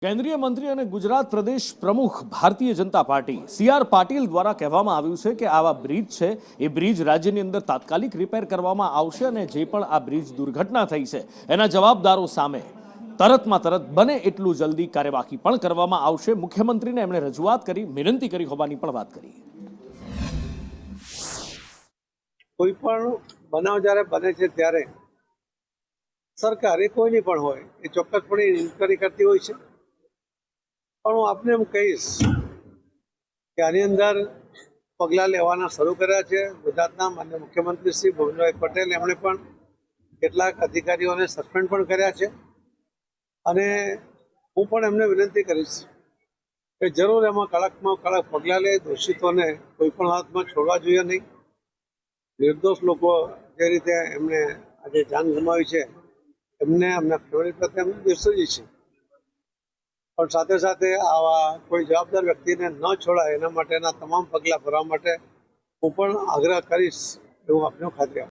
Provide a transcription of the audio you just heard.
કેન્દ્રીય મંત્રી અને ગુજરાત પ્રદેશ પ્રમુખ ભારતીય જનતા પાર્ટી સી.આર. પાટીલ દ્વારા કહેવામાં આવ્યું છે કે આવા બ્રિજ છે એ બ્રિજ રાજ્યની અંદર તાત્કાલિક રિપેર કરવામાં આવશે અને જે પણ આ બ્રિજ દુર્ઘટના થઈ છે એના જવાબદારો સામે તરતમાં તરત બને એટલું જલ્દી કાર્યવાહી પણ કરવામાં આવશે। મુખ્યમંત્રીને એમણે રજૂઆત કરી, વિનંતી કરી હોવાની પણ વાત કરી। કોઈ પણ બનાવ જ્યારે બને છે ત્યારે સરકાર એ કોઈની પણ હોય એ ચોક્કસપણે ઇન્ક્વાયરી કરતી હોય છે, પણ હું આપને એમ કહીશ કે આની અંદર પગલાં લેવાના શરૂ કર્યા છે। ગુજરાતના માનનીય મુખ્યમંત્રી શ્રી ભૂપેન્દ્રભાઈ પટેલ એમણે પણ કેટલાક અધિકારીઓને સસ્પેન્ડ પણ કર્યા છે અને હું પણ એમને વિનંતી કરીશ કે જરૂર એમાં કડકમાં કડક પગલાં લે, દોષિતોને કોઈ પણ હાથમાં છોડવા જોઈએ નહીં। નિર્દોષ લોકો જે રીતે એમને આજે જાન ગુમાવી છે એમને એમના ફેમિલી પ્રત્યે એમને દિલસોજી છે, પણ સાથે સાથે આવા કોઈ જવાબદાર વ્યક્તિને ન છોડાય એના માટેના તમામ પગલાં ભરવા માટે હું પણ આગ્રહ કરીશ એવું આપને ખાતરી આપું।